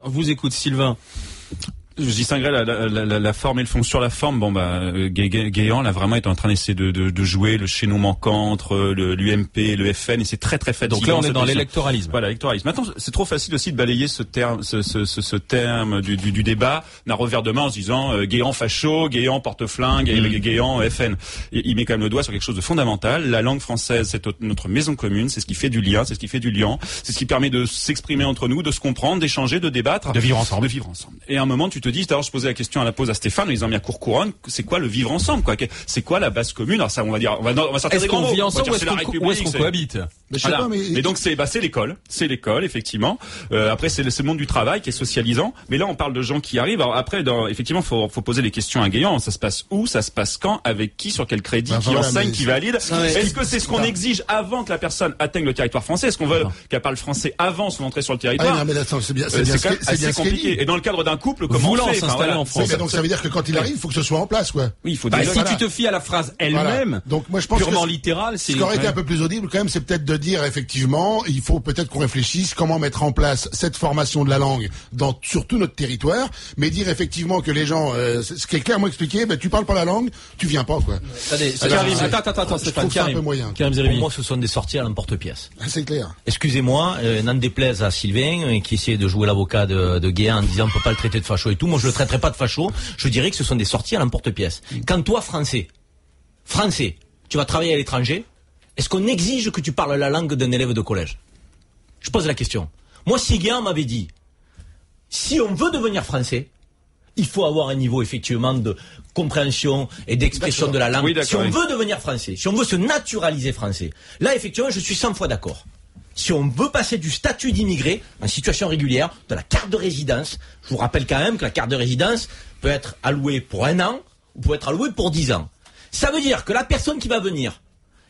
Vous écoute Sylvain. Je distinguerais la forme et le fond. Sur la forme, Guéant là vraiment est en train d'essayer de jouer le chaînon manquant entre l'UMP et le FN, et c'est très très fatigant. Donc là on est dans l'électoralisme. Voilà, l'électoralisme. Maintenant, c'est trop facile aussi de balayer ce terme du débat d'un revers de main en se disant Guéant facho, Guéant porte-flingue, Guéant FN. Et il met quand même le doigt sur quelque chose de fondamental. La langue française, c'est notre maison commune, c'est ce qui fait du lien, c'est ce qui fait du liant, c'est ce qui permet de s'exprimer entre nous, de se comprendre, d'échanger, de débattre, de vivre ensemble. Et à un moment, tu te dis, alors je posais la question à la pause à Stéphane en disant, mais à Courcouronne, c'est quoi le vivre ensemble, quoi? C'est quoi la base commune? Alors ça, on va sortir des grands mots. Est-ce qu'on vit ensemble ou est-ce qu'on cohabite? Mais donc c'est l'école, effectivement. Après c'est le monde du travail qui est socialisant. Mais là on parle de gens qui arrivent. Alors après, effectivement, faut poser les questions à Guéant. Ça se passe où? Ça se passe quand? Avec qui? Sur quel crédit? Qui enseigne? Qui valide? Est-ce que c'est ce qu'on exige avant que la personne atteigne le territoire français? Est-ce qu'on veut qu'elle parle français avant son entrée sur le territoire? Non, mais là, c'est bien assez compliqué. Et dans le cadre d'un couple, comment on fait? En France. Donc ça veut dire que quand il arrive, il faut que ce soit en place, quoi. Oui, il faut dire. Si tu te fies à la phrase elle-même, donc moi je pense purement littérale, ce qui aurait été un peu plus audible quand même, c'est peut-être de dire effectivement, il faut peut-être qu'on réfléchisse comment mettre en place cette formation de la langue sur tout notre territoire, mais dire effectivement que les gens, ce qui est clairement expliqué, tu parles pas la langue, tu viens pas, quoi. Attends, Stéphane, Karim. Pour moi, ce sont des sorties à l'emporte-pièce. C'est clair. Excusez-moi, n'en déplaise à Sylvain, qui essayait de jouer l'avocat de Guéant en disant on peut pas le traiter de facho et tout. Moi, je le traiterai pas de facho. Je dirais que ce sont des sorties à l'emporte-pièce. Quand toi, Français, tu vas travailler à l'étranger, est-ce qu'on exige que tu parles la langue d'un élève de collège? Je pose la question. Moi, si Guéant m'avait dit, si on veut devenir français, il faut avoir un niveau effectivement de compréhension et d'expression de la langue. Oui, si on veut devenir français, si on veut se naturaliser français, là, effectivement, je suis 100 fois d'accord. Si on veut passer du statut d'immigré en situation régulière, de la carte de résidence, je vous rappelle quand même que la carte de résidence peut être allouée pour 1 an ou peut être allouée pour 10 ans. Ça veut dire que la personne qui va venir,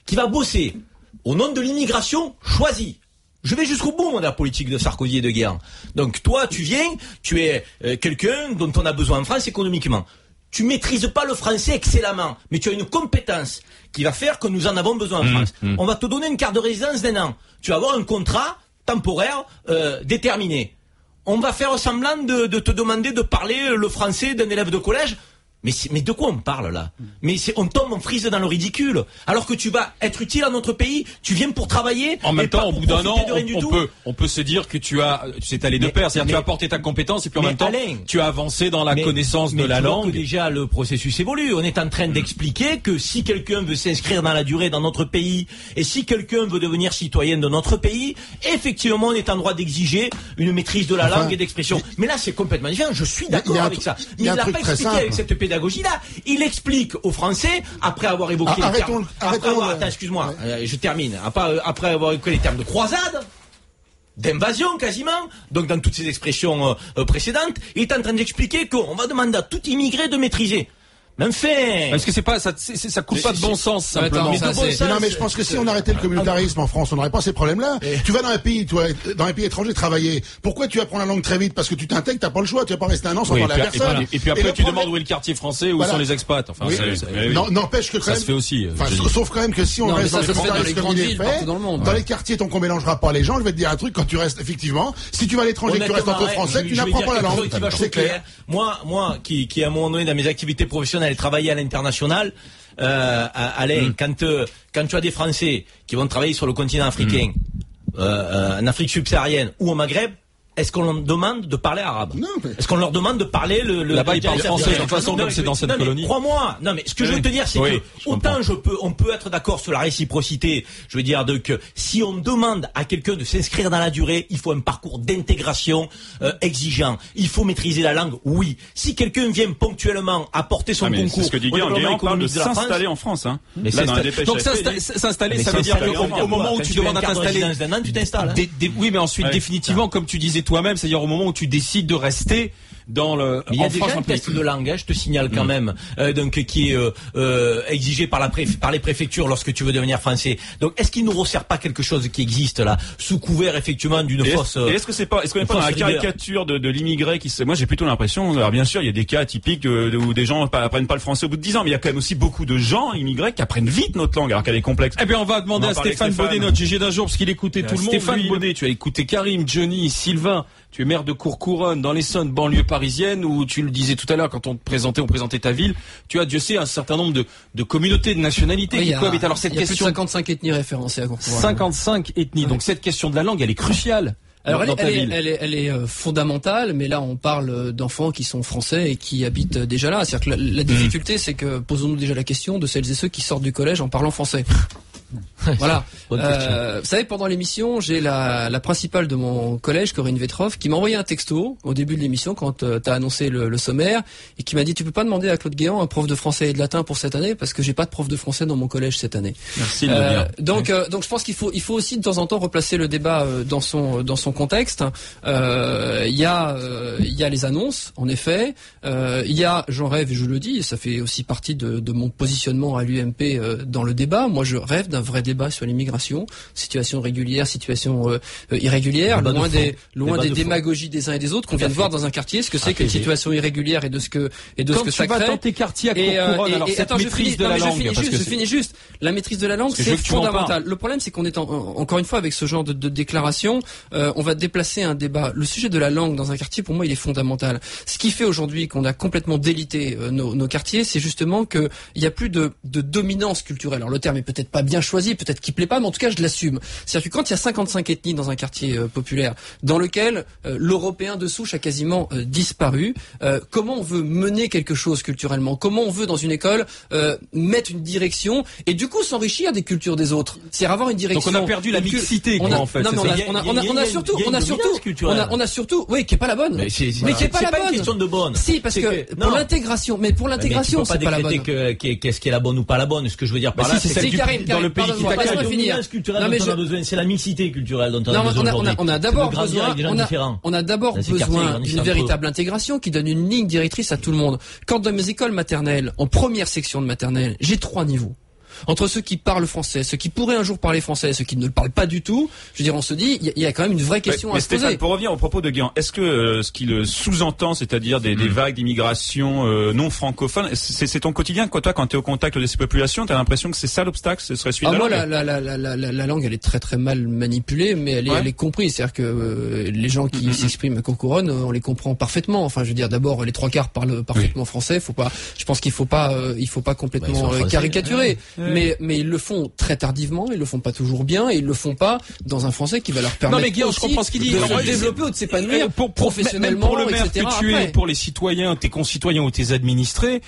qui va bosser au nom de l'immigration choisie, je vais jusqu'au bout, de la politique de Sarkozy et de Guéant. Donc toi, tu viens, tu es quelqu'un dont on a besoin en France économiquement. Tu maîtrises pas le français excellemment, mais tu as une compétence qui va faire que nous en avons besoin en France. On va te donner une carte de résidence d'1 an. Tu vas avoir un contrat temporaire déterminé. On va faire semblant de te demander de parler le français d'un élève de collège. Mais de quoi on parle là? Mais on tombe, on frise dans le ridicule. Alors que tu vas être utile à notre pays, tu viens pour travailler. En même temps, au bout d'un an, on peut se dire que tu sais aller de pair. C'est-à-dire tu as apporté ta compétence et puis en même temps, tu as avancé dans la connaissance de la langue. Que déjà le processus évolue. On est en train d'expliquer que si quelqu'un veut s'inscrire dans la durée dans notre pays et si quelqu'un veut devenir citoyen de notre pays, effectivement, on est en droit d'exiger une maîtrise de la langue et d'expression. Mais là, c'est complètement différent. Je suis d'accord avec ça. Mais il n'a pas expliqué avec cette pédagogie-là. Il explique aux Français, après avoir évoqué les termes... Attends, excuse-moi, je termine. Après avoir évoqué les termes de croisade, d'invasion quasiment, donc dans toutes ces expressions précédentes, il est en train d'expliquer qu'on va demander à tout immigré de maîtriser. Mais enfin... Est-ce que c'est pas ça coule pas de bon sens simplement? Non, mais je pense que si on arrêtait le communautarisme en France, on n'aurait pas ces problèmes-là. Tu vas dans un pays, dans un pays étranger travailler. Pourquoi tu apprends la langue très vite? Parce que tu t'intègres, t'as pas le choix. Tu vas pas rester 1 an sans parler à personne. Et puis après, tu demandes où est le quartier français, où sont les expats. Enfin, n'empêche que quand même. Ça se fait aussi. Sauf quand même que si on reste dans le communautarisme comme il est fait, dans les quartiers, tant qu'on mélangera pas les gens, je vais te dire un truc, quand tu restes, effectivement, si tu vas à l'étranger, que tu restes entre français, tu n'apprends pas la langue. C'est clair. Moi, qui à un moment donné dans mes activités professionnelles, travaillé à l'international, Alain, quand tu as des Français qui vont travailler sur le continent africain, en Afrique subsaharienne ou au Maghreb, est-ce qu'on leur demande de parler arabe? Non. Est-ce qu'on leur demande de parler le là-bas, ils parlent français de toute façon, comme c'est dans cette colonie. Crois-moi. Non, mais ce que je veux te dire, c'est que autant on peut être d'accord sur la réciprocité. Je veux dire que si on demande à quelqu'un de s'inscrire dans la durée, il faut un parcours d'intégration exigeant. Il faut maîtriser la langue. Oui. Si quelqu'un vient ponctuellement apporter son concours, c'est ce que dit Guéant, parle de s'installer en France. Hein. Mais donc s'installer, ça veut dire qu'au moment où tu demandes à t'installer, tu t'installes. Oui, mais ensuite définitivement, comme tu disais toi-même, c'est-à-dire au moment où tu décides de rester dans le. Il y a déjà un test de langage, je te signale quand même, donc qui est exigé par les préfectures lorsque tu veux devenir français. Donc est-ce qu'il ne resserre pas quelque chose qui existe là, sous couvert effectivement d'une fausse. Est-ce qu'on n'est pas dans la caricature de l'immigré qui se. Moi j'ai plutôt l'impression. Alors bien sûr il y a des cas typiques où des gens apprennent pas le français au bout de 10 ans, mais il y a quand même aussi beaucoup de gens immigrés qui apprennent vite notre langue alors qu'elle est complexe. Eh bien on va demander à Stéphane Baudet, notre GG d'un jour, parce qu'il écoutait tout le monde. Stéphane Baudet, tu as écouté Karim, Johnny, Sylvain. tu es maire de Courcouronne, dans l'Essonne, banlieue parisienne, où tu le disais tout à l'heure quand on présentait ta ville, tu as, Dieu sait, un certain nombre de communautés, de nationalités qui cohabitent. Alors cette question, il y a plus de 55 ethnies référencées à Courcouronne. 55 ethnies. Donc cette question de la langue, elle est cruciale. Alors elle est fondamentale, mais là on parle d'enfants qui sont français et qui habitent déjà là. C'est-à-dire que la difficulté, c'est que posons-nous déjà la question de celles et ceux qui sortent du collège en parlant français. Voilà. Vous savez, pendant l'émission, j'ai la principale de mon collège, Corinne Vetroff, qui m'a envoyé un texto au début de l'émission quand t'as annoncé le sommaire et qui m'a dit: tu peux pas demander à Claude Guéant un prof de français et de latin pour cette année parce que j'ai pas de prof de français dans mon collège cette année. Merci de le dire. Donc je pense qu'il faut aussi de temps en temps replacer le débat dans son contexte. Il y a les annonces, en effet. Il y a, j'en rêve et je le dis, et ça fait aussi partie de mon positionnement à l'UMP dans le débat. Moi, je rêve d'un vrai débat sur l'immigration, situation régulière, situation irrégulière, loin des démagogies des uns et des autres qu'on vient de voir dans un quartier, ce que c'est qu'une situation irrégulière et de ce que ça crée. Quand tu vas dans tes quartiers à Courcouronne, alors cette maîtrise de la langue, je finis juste. La maîtrise de la langue, c'est fondamental. Le problème, c'est qu'on est encore une fois avec ce genre de déclaration, on va déplacer un débat. Le sujet de la langue dans un quartier, pour moi, il est fondamental. Ce qui fait aujourd'hui qu'on a complètement délité nos quartiers, c'est justement que il y a plus de dominance culturelle. Alors le terme est peut-être pas bien choisi, peut-être qu'il plaît pas, mais en tout cas je l'assume. C'est-à-dire que quand il y a 55 ethnies dans un quartier populaire, dans lequel l'européen de souche a quasiment disparu, comment on veut mener quelque chose culturellement? Comment on veut dans une école mettre une direction et du coup s'enrichir des cultures des autres? C'est avoir une direction. Donc on a perdu la mixité, en fait. Non, mais on a surtout, oui, qui est pas la bonne. Mais qui est pas la bonne. C'est pas une question de bonne. Si, parce que pour l'intégration, c'est pas la bonne. Qu'est-ce qui est la bonne ou pas la bonne? Ce que je veux dire par là, c'est Karim, dans le pays qui t'accueille. C'est la mixité culturelle dont on a besoin aujourd'hui. On a d'abord besoin d'une véritable intégration qui donne une ligne directrice à tout le monde. Quand dans mes écoles maternelles, en première section de maternelle, j'ai 3 niveaux. Entre ceux qui parlent français, ceux qui pourraient un jour parler français, ceux qui ne le parlent pas du tout, je veux dire, on se dit, il y a quand même une vraie question à se Stéphane, poser. pour revenir au propos de Guéant, est-ce que ce qu'il sous-entend, c'est-à-dire des vagues d'immigration non francophones, c'est ton quotidien, quoi, toi, quand tu es au contact de ces populations, tu as l'impression que c'est ça l'obstacle, ce serait celui de la langue? La langue, elle est très très mal manipulée, mais elle est comprise. C'est-à-dire que les gens qui s'expriment à Courcouronne, on les comprend parfaitement. Enfin, je veux dire, d'abord, les 3/4 parlent parfaitement français. Je pense qu'il faut pas complètement caricaturer. Mais ils le font très tardivement, ils le font pas toujours bien, et ils le font pas dans un français qui va leur permettre je comprends ce qu'il dit. de se développer ou de s'épanouir professionnellement, pour le maire etc. que tu es, pour les citoyens, tes concitoyens ou tes administrés,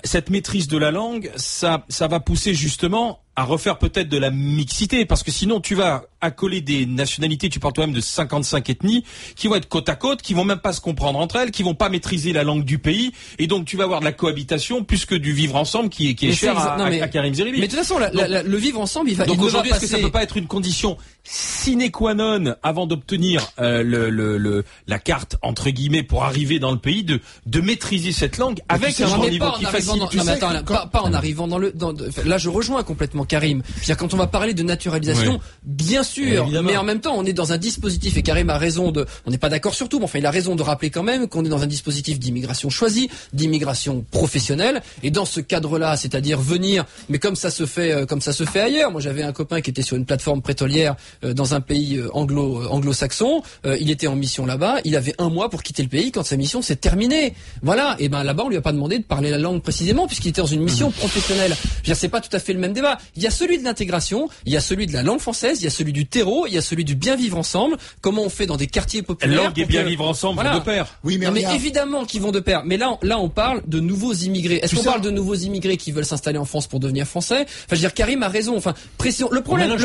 cette maîtrise de la langue, ça va pousser justement à refaire peut-être de la mixité, parce que sinon tu vas accoler des nationalités, tu parles toi-même de 55 ethnies, qui vont être côte à côte, qui vont même pas se comprendre entre elles, qui vont pas maîtriser la langue du pays, et donc tu vas avoir de la cohabitation plus que du vivre ensemble qui est cher à Karim Zeribi. Mais de toute façon, le vivre ensemble, donc aujourd'hui, est-ce que ça peut pas être une condition sine qua non avant d'obtenir la carte entre guillemets pour arriver dans le pays, de maîtriser cette langue avec un niveau qui facilite. Pas en arrivant là, je rejoins complètement Karim. C'est-à-dire, quand on va parler de naturalisation, bien sûr, mais en même temps, on est dans un dispositif, et Karim a raison on n'est pas d'accord sur tout, mais enfin, il a raison de rappeler quand même qu'on est dans un dispositif d'immigration choisie, d'immigration professionnelle, et dans ce cadre-là, c'est-à-dire venir, mais comme ça se fait ailleurs. Moi, j'avais un copain qui était sur une plateforme pétrolière dans un pays anglo-saxon, il était en mission là-bas, il avait 1 mois pour quitter le pays quand sa mission s'est terminée. Voilà, et ben là-bas, on lui a pas demandé de parler la langue précisément, puisqu'il était dans une mission professionnelle. Je veux dire, c'est pas tout à fait le même débat. Il y a celui de l'intégration, il y a celui de la langue française, il y a celui du terreau, il y a celui du bien vivre ensemble. Comment on fait dans des quartiers populaires? Langue et bien vivre ensemble vont de pair. Oui, mais évidemment qu'ils vont de pair. Mais là, on parle de nouveaux immigrés. Est-ce qu'on parle de nouveaux immigrés qui veulent s'installer en France pour devenir français? Enfin, je veux dire, Karim a raison. Enfin, pression. Le problème,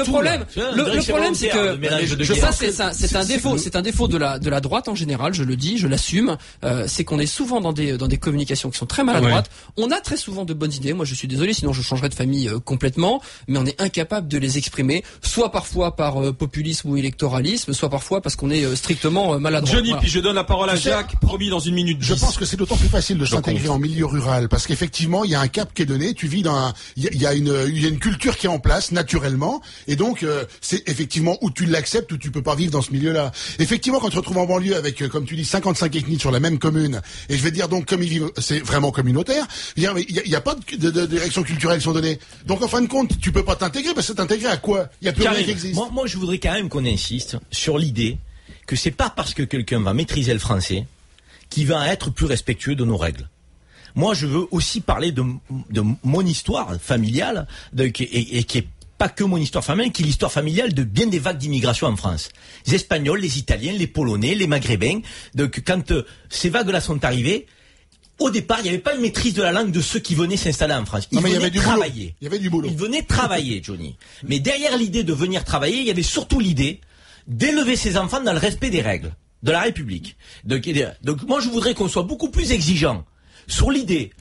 c'est que c'est un défaut de la droite en général. Je le dis, je l'assume. C'est qu'on est souvent dans des communications qui sont très maladroites. On a très souvent de bonnes idées. Moi, je suis désolé, sinon je changerais de famille complètement. Mais on est incapable de les exprimer, soit parfois par populisme ou électoralisme, soit parfois parce qu'on est strictement maladroit. Johnny, puis je donne la parole à Jacques, promis dans 1 minute 10. Je pense que c'est d'autant plus facile de s'intégrer en milieu rural, parce qu'effectivement, il y a un cap qui est donné, tu vis il y a une culture qui est en place, naturellement, et donc, c'est effectivement où tu l'acceptes, ou tu peux pas vivre dans ce milieu-là. Effectivement, quand tu te retrouves en banlieue avec, comme tu dis, 55 ethnies sur la même commune, et je vais te dire donc, comme ils vivent, c'est vraiment communautaire, il y a pas de direction culturelle qui sont données. Donc, en fin de compte, tu peux pas t'intégrer, parce que t'intégrer à quoi? Il y a plus rien qui existe. Moi, je voudrais quand même qu'on insiste sur l'idée que c'est pas parce que quelqu'un va maîtriser le français qu'il va être plus respectueux de nos règles. Moi, je veux aussi parler de mon histoire familiale, qui est pas que mon histoire familiale, qui est l'histoire familiale de bien des vagues d'immigration en France. Les Espagnols, les Italiens, les Polonais, les Maghrébins. Donc, quand ces vagues-là sont arrivées, au départ, il n'y avait pas une maîtrise de la langue de ceux qui venaient s'installer en France. Ils venaient travailler. Il y avait du boulot. Ils venaient travailler, Johnny. Mais derrière l'idée de venir travailler, il y avait surtout l'idée d'élever ses enfants dans le respect des règles de la République. Donc moi, je voudrais qu'on soit beaucoup plus exigeant sur l'idée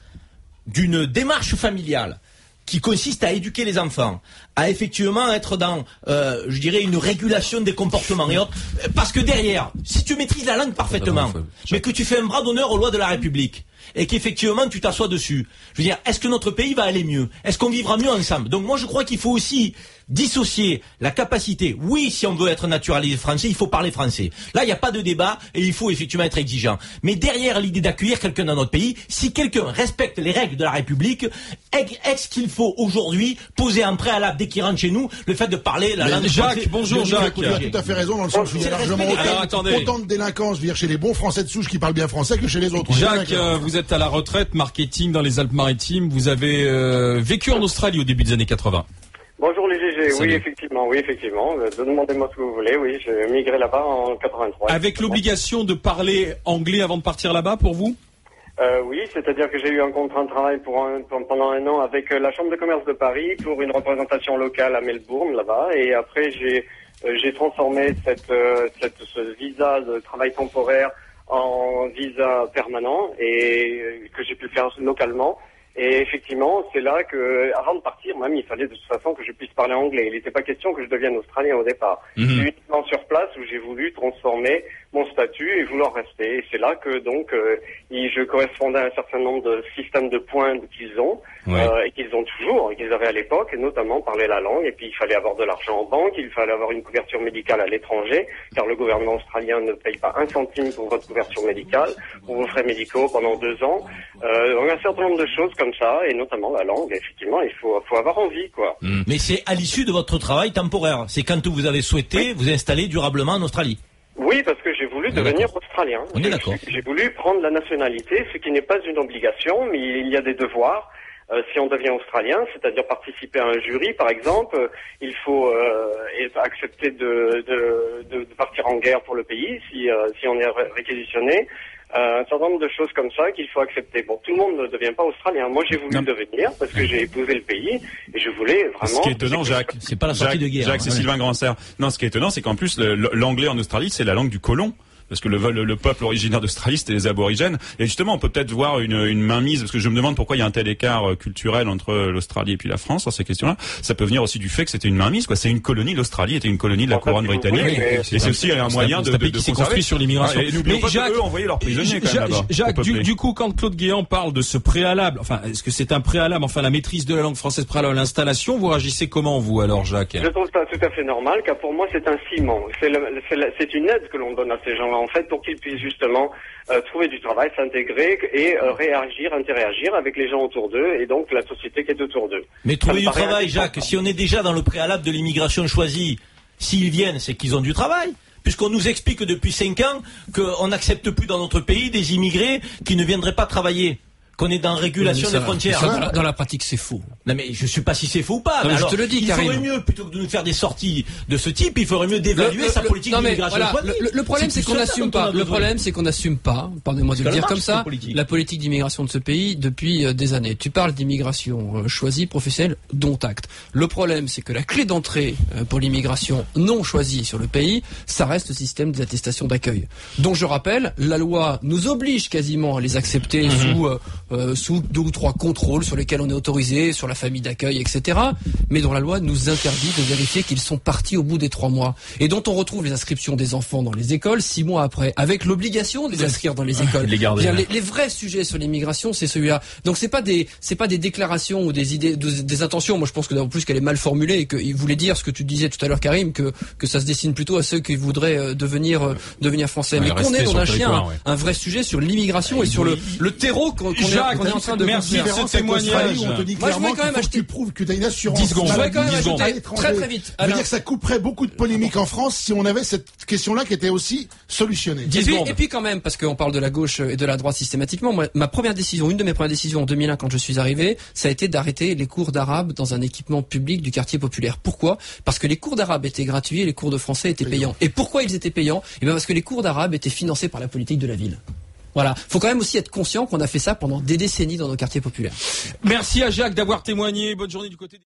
d'une démarche familiale qui consiste à éduquer les enfants, à effectivement être dans, je dirais, une régulation des comportements et autres. Parce que derrière, si tu maîtrises la langue parfaitement, mais que tu fais un bras d'honneur aux lois de la République, et qu'effectivement tu t'assois dessus, je veux dire, est-ce que notre pays va aller mieux? Est-ce qu'on vivra mieux ensemble? Donc moi je crois qu'il faut aussi dissocier la capacité. Oui, si on veut être naturalisé français, il faut parler français. Là, il n'y a pas de débat et il faut effectivement être exigeant. Mais derrière l'idée d'accueillir quelqu'un dans notre pays, si quelqu'un respecte les règles de la République, est-ce qu'il faut aujourd'hui poser en préalable dès qu'il rentre chez nous le fait de parler la langue Jacques, française? bonjour Jacques. Tu as tout à fait raison dans le sens où il y a largement autant de délinquance, je veux dire, chez les bons Français de souche qui parlent bien français que chez les autres. Jacques, vous êtes à la retraite, marketing dans les Alpes-Maritimes. Vous avez vécu en Australie au début des années 80. Bonjour les GG, Salut. oui effectivement, demandez-moi ce que vous voulez, oui, j'ai migré là-bas en 83. Avec l'obligation de parler anglais avant de partir là-bas pour vous? Oui, c'est-à-dire que j'ai eu un contrat de travail pendant un an avec la Chambre de commerce de Paris pour une représentation locale à Melbourne là-bas, et après j'ai transformé ce visa de travail temporaire en visa permanent et que j'ai pu faire localement. Et effectivement, c'est là que, avant de partir, même, il fallait de toute façon que je puisse parler anglais. Il n'était pas question que je devienne australien au départ. C'est uniquement sur place où j'ai voulu transformer mon statut et vouloir rester. Et c'est là que, donc, je correspondais à un certain nombre de systèmes de points qu'ils ont, et qu'ils ont toujours, et qu'ils avaient à l'époque, et notamment parler la langue. Et puis, il fallait avoir de l'argent en banque, il fallait avoir une couverture médicale à l'étranger, car le gouvernement australien ne paye pas un centime pour votre couverture médicale, pour vos frais médicaux pendant 2 ans. Donc, un certain nombre de choses comme ça, et notamment la langue, effectivement, il faut avoir envie, quoi. Mais c'est à l'issue de votre travail temporaire. C'est quand vous avez souhaité vous installer durablement en Australie. Oui, parce que j'ai voulu devenir australien. On est d'accord. J'ai voulu prendre la nationalité, ce qui n'est pas une obligation, mais il y a des devoirs. Si on devient australien, c'est-à-dire participer à un jury, par exemple, il faut accepter de partir en guerre pour le pays si on est réquisitionné. Un certain nombre de choses comme ça qu'il faut accepter. Bon, tout le monde ne devient pas australien. Moi, j'ai voulu devenir parce que j'ai épousé le pays et je voulais vraiment. Ce qui est étonnant, Jacques, c'est pas la sortie de guerre. Jacques, c'est Sylvain Grandserre. Non, ce qui est étonnant, c'est qu'en plus, l'anglais en Australie, c'est la langue du colon. Parce que le peuple originaire d'Australie, c'était les aborigènes. Et justement, on peut peut-être voir une mainmise, parce que je me demande pourquoi il y a un tel écart culturel entre l'Australie et puis la France sur ces questions-là. Ça peut venir aussi du fait que c'était une mainmise, quoi. C'est une colonie, l'Australie était une colonie de la couronne britannique. Oui, et c'est aussi un moyen de qui s'est construit sur l'immigration. Et n'oublions pas qu'eux envoyaient leurs prisonniers quand même là-bas. Jacques, du coup, quand Claude Guéant parle de ce préalable, enfin, est-ce que c'est un préalable, enfin, la maîtrise de la langue française préalable à l'installation, vous réagissez comment, vous, alors, Jacques? Je trouve ça tout à fait normal, car pour moi, c'est un ciment. C'est une aide que l'on donne à ces gens-là, en fait, pour qu'ils puissent justement trouver du travail, s'intégrer et interagir avec les gens autour d'eux et donc la société qui est autour d'eux. Mais trouver du travail, Jacques, si on est déjà dans le préalable de l'immigration choisie, s'ils viennent, c'est qu'ils ont du travail. Puisqu'on nous explique depuis 5 ans qu'on n'accepte plus dans notre pays des immigrés qui ne viendraient pas travailler. Qu'on est dans régulation des frontières. Ça, dans la pratique, c'est faux. Non, mais je sais pas si c'est faux ou pas. Non, mais alors, je te le dis, il Karim. faudrait mieux, plutôt que de nous faire des sorties de ce type, il faudrait mieux d'évaluer sa politique d'immigration. Voilà, le problème, c'est qu'on n'assume pas. Le problème, c'est qu'on n'assume pas, pardonnez-moi de le dire comme ça, la politique d'immigration de ce pays depuis des années. Tu parles d'immigration choisie, professionnelle, dont acte. Le problème, c'est que la clé d'entrée pour l'immigration non choisie sur le pays, ça reste le système des attestations d'accueil. Donc, je rappelle, la loi nous oblige quasiment à les accepter sous 2 ou 3 contrôles sur lesquels on est autorisé, sur la famille d'accueil, etc. Mais dont la loi nous interdit de vérifier qu'ils sont partis au bout des 3 mois. Et dont on retrouve les inscriptions des enfants dans les écoles 6 mois après, avec l'obligation de les inscrire dans les écoles. Les vrais sujets sur l'immigration, c'est celui-là. Donc c'est pas des déclarations ou des idées, des intentions. Moi, je pense que en plus qu'elle est mal formulée et qu'il voulait dire ce que tu disais tout à l'heure, Karim, que ça se destine plutôt à ceux qui voudraient devenir français. Mais qu'on est dans un vrai sujet sur l'immigration et sur le terreau qu'on est Jacques, on est en train de merci de ce témoignage. On te dit Moi, je clairement voudrais quand même qu'il faut que tu prouves que tu as une assurance. 10 secondes. Je voudrais quand même 10 secondes. ajouter très vite. Ça veut dire que ça couperait beaucoup de polémiques en France si on avait cette question-là qui était aussi solutionnée. Et puis quand même, parce qu'on parle de la gauche et de la droite systématiquement, moi, une de mes premières décisions en 2001 quand je suis arrivé, ça a été d'arrêter les cours d'arabe dans un équipement public du quartier populaire. Pourquoi? Parce que les cours d'arabe étaient gratuits et les cours de français étaient payants. Et pourquoi ils étaient payants? Eh bien parce que les cours d'arabe étaient financés par la politique de la ville. Voilà. Faut quand même aussi être conscient qu'on a fait ça pendant des décennies dans nos quartiers populaires. Merci à Jacques d'avoir témoigné. Bonne journée du côté des...